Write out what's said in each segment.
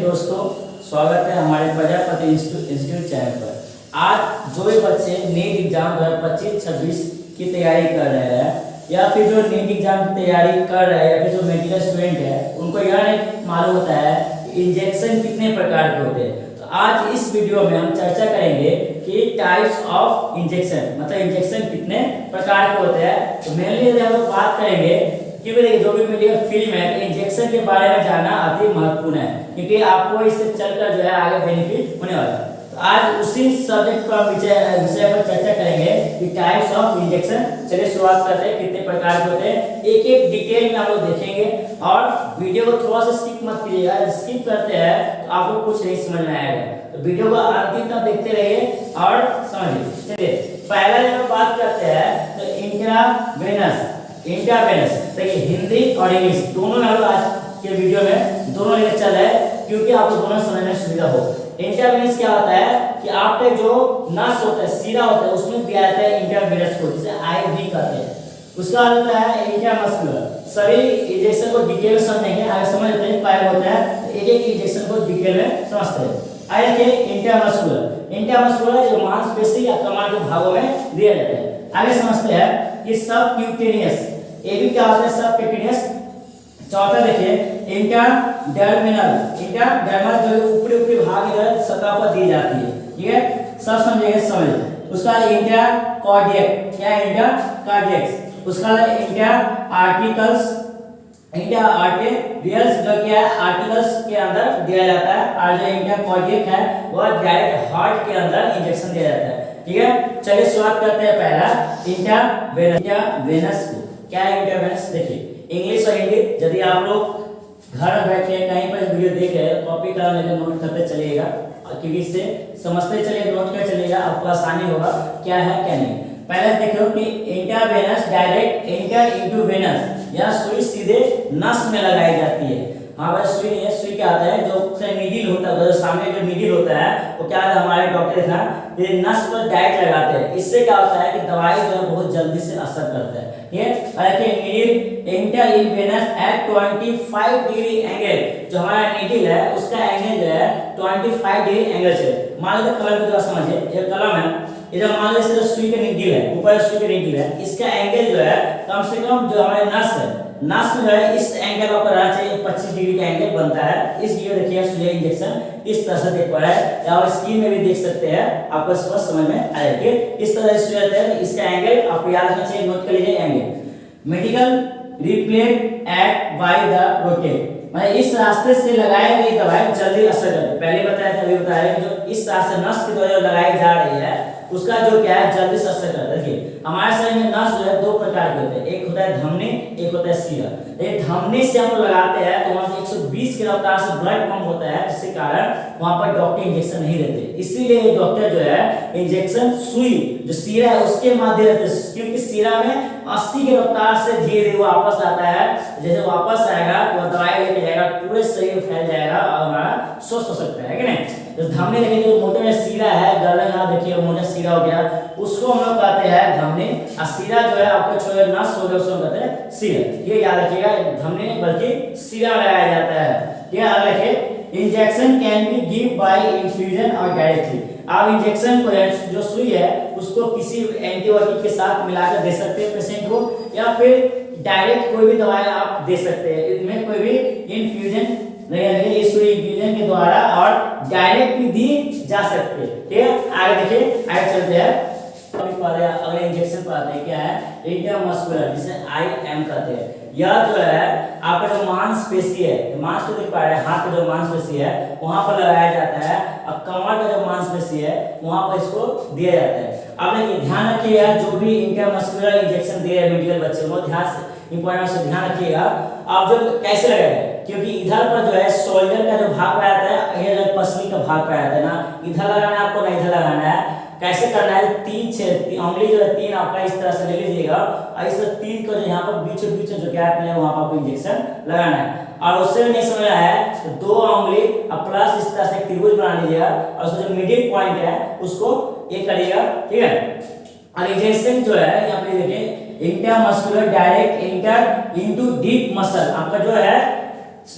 दोस्तों, स्वागत है हमारे प्रजापति इंस्टीट्यूट चैनल पर। आज जो भी बच्चे नीट एग्जाम 2025-26 की तैयारी कर रहे हैं या फिर जो नीट एग्जाम की तैयारी कर रहे हैं या फिर जो मेडिकल स्टूडेंट है, उनको यह नहीं मालूम होता है कि इंजेक्शन कितने प्रकार के होते हैं। तो आज इस वीडियो में हम चर्चा करेंगे कि टाइप्स ऑफ इंजेक्शन, मतलब इंजेक्शन कितने प्रकार के होते हैं। तो मेनली हम लोग बात करेंगे कि देखिए जो भी मेडिकल फील्ड में तो इंजेक्शन के बारे में जानना अति महत्वपूर्ण है, क्योंकि आपको इससे चलकर जो है आगे बेनिफिट होने वाला है। तो आज उसी सब्जेक्ट पर विषय पर चर्चा करेंगे कि टाइप्स ऑफ इंजेक्शन। चलिए शुरुआत करते हैं, कितने प्रकार के होते हैं, एक एक डिटेल में हम लोग देखेंगे। और वीडियो को थोड़ा सा स्किप मत कीजिएगा, स्किप करते हैं तो आपको कुछ नहीं समझ में आएगा। तो वीडियो को अंतिम तक देखते रहिए और समझिए। चलिए पहला जब बात करते हैं तो इंट्रावेनस। देखिए हिंदी और इंग्लिश दोनों में हम लोग आज के वीडियो में दोनों लेकर चल रहे हैं, क्योंकि आपको दोनों समझने में सुविधा हो। इंट्रावेनस क्या होता है कि आपके जो नस होता है, सीरा होता है, उसमें दिया जाता है इंट्रावेनस को, जिसे आईवी कहते हैं। उसका होता है इंट्रामस्कुलर। सभी इंजेक्शन को डिटेल में समझेंगे, आगे समझ लेते हैं क्या होता है, एक एक इंजेक्शन को डिटेल में समझते हैं। आइए देखिए इंट्रामस्कुलर जो मांसपेशी या कमर के भागों में दिया जाता है। आगे समझते हैं कि सबक्यूटेनियस, ये भी क्या होता है सबक्यूटेनियस। चौथा देखिए इंट्राडर्मिनल जो ऊपरी भाग इधर सतह पर दी जाती है, ठीक है, सब समझेंगे समझ। उसका इंट्राकार्डियक, क्या है इंट्राकार्डियक्स। उसका इंट्राआर्टिकल्स जो क्या है आर्टिकल्स के अंदर दिया जाता है, और जो इंट्राकार्डियक है वह डायरेक्ट हार्ट के अंदर इंजेक्शन दिया जाता है, ठीक है। चलिए शुरुआत करते हैं पहला इंट्रावेनस को। क्या है इंट्रावेनस, देखिए इंग्लिश और हिंदी। यदि आप लोग घर में बैठे कहीं पर वीडियो देख रहे हैं, कॉपी कलम लेकर नोट करते चलिएगा, क्योंकि इससे समझते चलिए, नोट करते चलिएगा, आपको आसानी होगा क्या है क्या नहीं। पहले देखो कि intravenous direct enter into venous, यह सुई सीधे नस में लगाई जाती है। हाँ भाई सुई नहीं है, सुई क्या आता है जो नीडल होता है, जो सामने जो नीडल होता है वो क्या है, हमारे डॉक्टर था ये नस पर डायरेक्ट लगाते हैं। इससे क्या होता है कि दवाई जो है बहुत जल्दी से असर करता है, ठीक है। और needle enter in venous at 25 degree angle, जो हमारा नीडल है उसका एंगल जो है 25 डिग्री एंगल से। मान लो कलम को समझिए, ये कलम है, इधर मान लो इसका सुई का नीडल है, ऊपर सुई का नीडल है, इसका एंगल जो है कम से कम जो हमारे नस है, नस में जो है इस एंगल पर रहना चाहिए, 25 डिग्री का एंगल बनता है। इस वीडियो देखिए सुई इंजेक्शन इस तरह से देख पा रहा है, या आप स्क्रीन में भी देख सकते हैं, आपको स्पष्ट समझ में आएगा। इस तरह से सुई रहता है, इसका एंगल आपको याद रखना चाहिए, नोट कर लीजिए angle. Medical replate at by the rotate, मतलब इस रास्ते से लगाई गई दवाई जल्दी असर करती है। पहले बताया था, अभी बताया कि जो इस रास्ते नस की दवाई लगाई जा रही है उसका जो क्या है जल्दी से असर करता है। देखिए हमारे शरीर में नस जो है दो प्रकार के होते हैं, एक होता है धमनी, एक होता है सीरा। एक धमनी से हम लगाते हैं तो वहां से 120 की रफ्तार से ब्लड पंप होता है, जिसके कारण वहां पर डॉक्टर इंजेक्शन नहीं देते। इसीलिए डॉक्टर जो है इंजेक्शन सुई जो सीरा है उसके माध्यम देते हैं, क्योंकि सीरा में 80 की रफ्तार से धीरे धीरे वापस आता है। जैसे वापस आएगा वो दवाई लेके जाएगा, पूरे शरीर में फैल जाएगा और हमारा स्वस्थ हो सकता है कि नहीं। तो धमनी देखिए जो मोटे में सीरा है, गर्दन यहाँ देखिए मोटा सीरा हो गया, उसको हम लोग कहते हैं धमनी। और सीरा जो है आपको छोटे नस हो गया, उसको कहते हैं सीरा। ये याद रखिएगा, धमनी नहीं बल्कि सीरा लगाया जाता है। ये याद रखिए injection can be give by infusion और डायरेक्टली। आप इंजेक्शन को जो सुई है उसको किसी एंटीबायोटिक के साथ मिलाकर दे सकते हैं पेशेंट को, या फिर डायरेक्ट कोई भी दवाई आप दे सकते हैं। इसमें कोई भी इन्फ्यूजन नहीं है, इस सुई इन्फ्यूजन के द्वारा और डायरेक्ट भी दी जा सकती है, ठीक है। आगे देखिए, आगे चलते हैं, अगले इंजेक्शन पर आते हैं, क्या है इंट्रामस्कुलर, जिसे IM कहते हैं। यह जो है आपका जो मांसपेशी है, मांसपेशी देख पा रहे हैं, हाथ का जो मांसपेशी है वहां पर लगाया जाता है, और कमर का जो मांसपेशी है वहां पर इसको दिया जाता है। अब देखिए ध्यान रखिएगा, जो भी इंट्रामस्कुलर इंजेक्शन दे रहे हैं मेडिकल बच्चे वो ध्यान से इंपॉर्टेंट से ध्यान रखिएगा। आप जो कैसे लगाएंगे, क्योंकि इधर पर जो है शोल्डर का जो भाग पाया जाता है, ये जो पसली का भाग पाया जाता है ना, इधर लगाना है आपको, ना इधर लगाना है। कैसे करना है, तीन उंगली जो है तीन आपका इस तरह से ले लीजिएगा, और इस तरह तीन को जो यहाँ पर बीच जो गैप में है वहां पर आपको इंजेक्शन लगाना है। और उससे भी नहीं समझ रहा है तो दो उंगली और प्लस इस तरह से त्रिभुज बना लीजिएगा, और उसका जो मिडिल पॉइंट है उसको ये करिएगा, ठीक है। और इंजेक्शन जो है यहाँ पे देखिए intramuscular direct enter into deep muscle, आपका जो है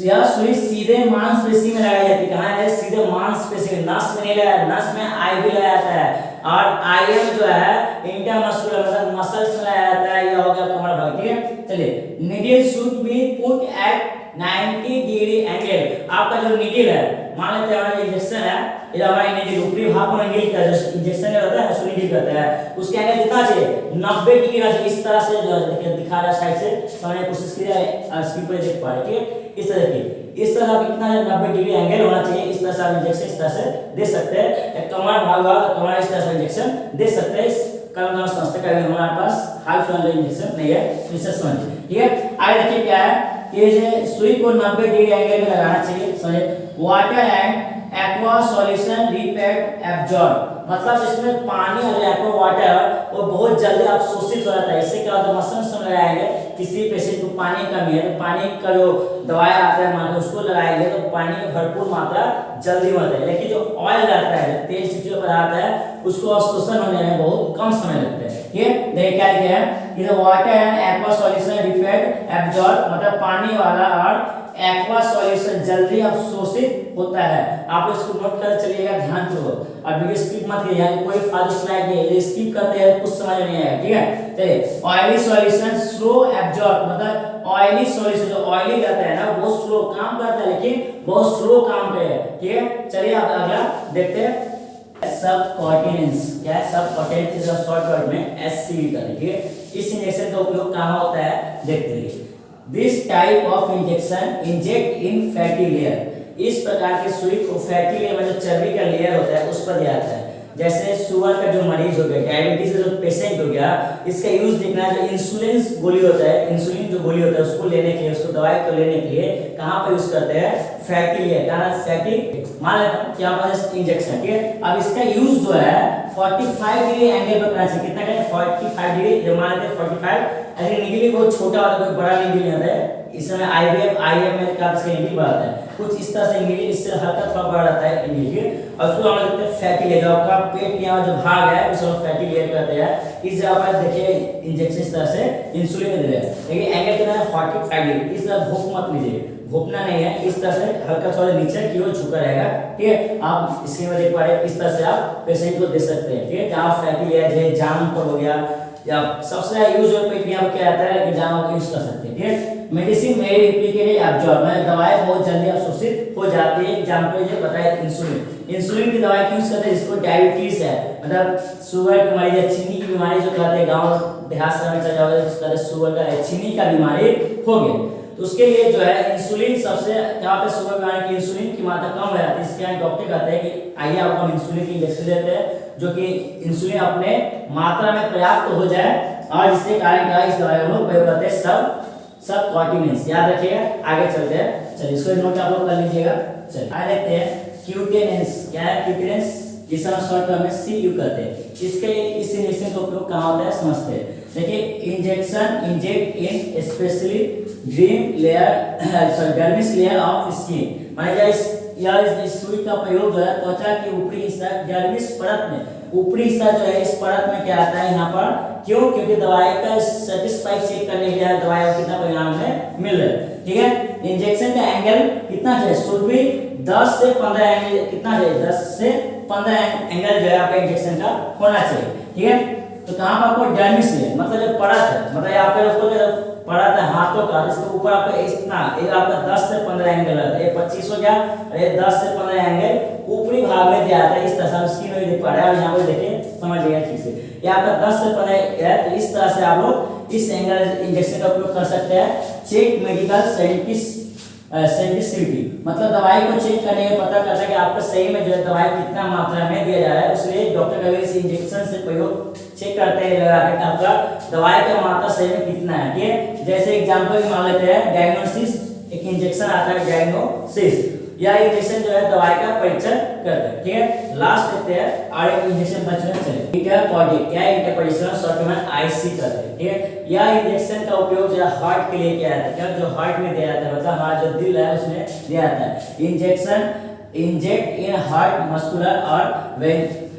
यह सुई सीधे मांसपेशी में लगाई जाती है। कहाँ है? सीधे मांसपेशी में, नस में नहीं लगाया, नस में आईवी लगाया जाता है। और आईएम जो है इंट्रामस्कुलर मतलब मसल्स में लगाया जाता है। यह हो गया कमर भाग, ठीक है। चलिए, needle should be put at 90 degree angle. आपका जो नीडल है, मान लेते हैं हमारा इंजेक्शन है, ये हमारा नीडल ऊपरी भाग को नीडल का जो इंजेक्शन रहता है उसको नीडल कहते हैं। उसके एंगल कितना चाहिए? 90 डिग्री का चाहिए। इस तरह से जो दिखा रहा है साइड से समझने की कोशिश कीजिए, स्क्रीन पर देख पा रहे, ठीक है। इस तरह की, इस तरह कितना 90 डिग्री एंगल होना चाहिए। इस तरह से आप इंजेक्शन इस तरह से दे सकते हैं। कमर भाग हुआ, कमर इस तरह से इंजेक्शन दे सकते हैं। कम समझते हैं, हमारे पास हाई फ्लो इंजेक्शन नहीं है, इसे समझिए, ठीक है। आगे देखिए क्या है, ये सुई को 90 डिग्री एंगल में लगाना चाहिए। समझिए, water and aqua solution repeat absorb, मतलब इसमें पानी और एक्वा वाटर वो बहुत जल्दी अवशोषित हो जाता है। इससे क्या होता है, मसल्स में लगाएंगे, किसी पेशेंट को पानी की कमी है तो पानी का जो दवाई आता है मान उसको लगाएंगे तो पानी की भरपूर मात्रा जल्दी होता है। लेकिन जो ऑयल रहता है, तेल चिपचिपा पदार्थ है, उसको अवशोषण होने में बहुत कम समय लगता है, ठीक है। देखिए क्या लिखा है, इधर water and aqua solution repeat absorb, मतलब पानी वाला और एक्वा सॉल्यूशन जल्दी अवशोषित होता है। आप इसको नोट कर चलिएगा ध्यानपूर्वक, और वीडियो स्किप मत कीजिए, कोई फालतू स्लाइड नहीं है, स्किप करते हैं कुछ समझ नहीं आएगा, ठीक है। चलिए, ऑयली सॉल्यूशन स्लो एब्जॉर्ब, मतलब ऑयली सॉल्यूशन जो ऑयली रहता है ना वो स्लो काम करता है, लेकिन बहुत स्लो काम करेगा, ठीक है। चलिए अब अगला देखते हैं, सबकॉन्टिनेंस क्या है? सबकॉन्टिनेंस शॉर्टकट में एससीवी करें, ठीक है। इस इंजेक्शन का उपयोग कहां होता है देखते हैं। This type of injection inject in fatty layer, इस प्रकार के सुई को फैटी लेयर में जो चर्बी का लेयर होता है उस पर दिया जाता है। जैसे शुगर का जो मरीज हो गया, डायबिटीज का जो पेशेंट हो गया, इसका यूज देखना है। जो इंसुलिन गोली होता है, इंसुलिन जो गोली होता है उसको लेने के लिए, उसको दवाई को लेने के लिए कहां पर यूज करते हैं? फैटी लेयर, क्या है? फैटी, मान लेते हैं क्या पास इंजेक्शन, ठीक है। अब इसका यूज जो है 45 डिग्री एंगल पर करना चाहिए। कितना करें? 45 डिग्री, जो मान लेते हैं 45। अगर निकली बहुत छोटा वाला कोई बड़ा निकल आता है, इस समय आईवीएफ आईएमएल का इसका निकल बढ़ाता है कुछ इस तरह से निकली, इससे हल्का थोड़ा बड़ा रहता है निकल, और उसको हम कहते हैं फैटी लेयर। आपका पेट के यहाँ जो भाग है उसे हम फैटी लेयर कहते हैं। इस जगह पर देखिए इंजेक्शन इस तरह से इंसुलिन दे रहे हैं, लेकिन एंगल कितना है? 45 डिग्री। इस तरह भूख मत लीजिए, घोपना नहीं है, इस तरह से हल्का थोड़ा नीचे की ओर झुका रहेगा, ठीक है। आप इसके में देख पा रहे हैं, इस तरह से आप पेशेंट को दे सकते हैं, ठीक है। जहाँ फैटी लेयर है, जाम पर हो गया, या सबसे यूज पेट में क्या आता है कि जहाँ आप यूज कर सकते हैं, ठीक है। मेडिसिन में रिप्लिकेटेड एब्जॉर्ब, मतलब दवाई बहुत जल्दी अवशोषित हो जाती है। एग्जांपल ये बताया इंसुलिन, इंसुलिन की दवाई यूज करते हैं जिसको डायबिटीज है, मतलब शुगर की बीमारी है, चीनी की बीमारी जो कहते हैं, गांव देहात में चल जाओगे उसका शुगर का चीनी का बीमारी हो गई, तो उसके लिए जो है इंसुलिन सबसे क्या होता है, शुगर बीमारी की इंसुलिन की मात्रा कम हो जाती है। इसके लिए डॉक्टर कहते हैं कि आइए आपको हम इंसुलिन की इंजेक्शन देते हैं, जो कि इंसुलिन अपने मात्रा में पर्याप्त हो जाए, और इसके कारण क्या इस दवाई को प्रयोग करते हैं सबकॉन्टिनेंस। याद रखिएगा, आगे चलते हैं। चलिए इसको नोट आप लोग कर लीजिएगा। चलिए आगे देखते हैं क्यूटेनेंस, क्या है क्यूटेनेंस, जिसे हम शॉर्ट टर्म में सीयू कहते हैं। इसके इस इंजेक्शन का उपयोग कहाँ होता है समझते हैं। देखिए, injection inject in specially dream layer dermis layer of skin, माने इस सुई का प्रयोग जो है त्वचा के ऊपरी हिस्सा डर्मिस परत में, ऊपरी हिस्सा जो है इस परत में क्या आता है यहाँ पर, क्यों? क्योंकि दवाई का सेटिस्फाई चेक करने के लिए दवाई को कितना परिणाम में मिल रहा है, ठीक है। इंजेक्शन का एंगल कितना चाहिए? शुड बी 10 से 15 एंगल, कितना चाहिए? 10 से 15 एंगल जो है आपका इंजेक्शन का होना चाहिए, ठीक है। तो कहाँ पर आपको डर्मिस लेयर, मतलब जो परत है, मतलब आपके ऊपर जो परत है हाथों का, इसके ऊपर आपका इतना, ये आपका 10 से 15 एंगल रहता है, ये 25 हो गया, और ये 10 से 15 एंगल ऊपरी भाग में दिया जाता है। इस तरह से स्क्रीन में देख पा रहे हैं, यहाँ पे देखिए समझिएगा ठीक से, ये आपका 10 से 15 है, तो इस तरह से आप लोग इस एंगल इंजेक्शन का उपयोग कर सकते हैं। चेक मेडिकल सेंसिटिविटी, मतलब दवाई को चेक करने में पता करता है कि आपको सही में जो है दवाई कितना मात्रा में दिया जा रहा है, इसलिए डॉक्टर कभी इस इंजेक्शन से प्रयोग चेक करते हैं लगा के आपका दवाई का मात्रा सही में कितना है, ठीक है। जैसे एग्जांपल मान लेते हैं डायग्नोसिस, एक इंजेक्शन आता है डायग्नोसिस, यह इंजेक्शन जो है दवाई का परीक्षण करते हैं, ठीक है। लास्ट देखते हैं और एक इंजेक्शन बचने चले इंटरपॉडिक, क्या इंटरपोजिशन शॉर्ट में आईसी करते हैं, ठीक है। यह इंजेक्शन का उपयोग जो हार्ट के लिए किया जाता है, क्या जो हार्ट में दिया जाता है, मतलब हमारा जो दिल है उसमें दिया जाता है। Injection inject in heart muscular और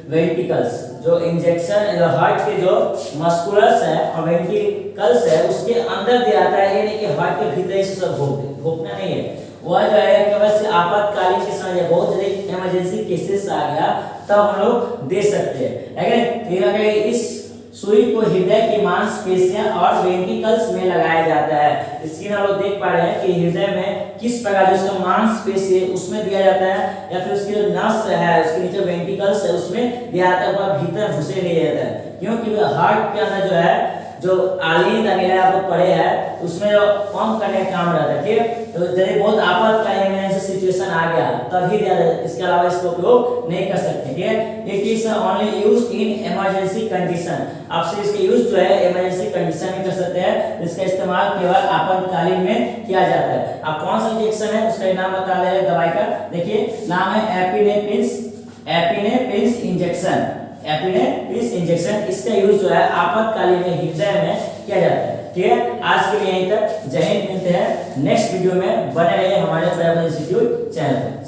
वेंट्रिकल्स, जो इंजेक्शन हार्ट के जो मस्कुलर्स है और वेंट्रिकल्स है उसके अंदर दिया जाता है, ये नहीं कि हार्ट के भीतर से सब घोपना नहीं है, वह जो है केवल आपातकालीन के समय बहुत ज्यादा इमरजेंसी केसेस आ गया तब हम लोग दे सकते हैं। अगर इस सुई को हृदय की मांसपेशियां और वेंट्रिकल्स में लगाया जाता है। स्क्रीन आप लोग देख पा रहे हैं कि हृदय में किस प्रकार जो उसका मांसपेशी है उसमें दिया जाता है, या फिर उसकी जो नस है उसके नीचे वेंट्रिकल्स है उसमें दिया जाता है, वह भीतर घुसे नहीं जाता है। क्योंकि हार्ट के अंदर जो है जो आलिंद अनिला आप लोग पढ़े हैं उसमें जो पंप करने का काम रहता है, ठीक है। तो यदि बहुत आपातकालीन में ऐसा सिचुएशन आ गया तभी दिया जाता है, इसके अलावा इसको उपयोग नहीं कर सकते, ठीक है। It is only used in emergency condition. आपसे इसके यूज जो है इमरजेंसी कंडीशन में कर सकते हैं, इसका इस्तेमाल केवल आपातकालीन में किया जाता है। अब कौन सा इंजेक्शन है उसका नाम बता दे दवाई का, देखिए नाम है एपिनेफ्रिन इंजेक्शन। एपिनेफ्रिन इंजेक्शन इसका यूज जो है आपातकालीन में हृदय में किया जाता है, ठीक है। आज के लिए यहीं तक, जय हिंद। मिलते हैं नेक्स्ट वीडियो में, बने रहिए हमारे ट्रैवल इंस्टीट्यूट चैनल पर।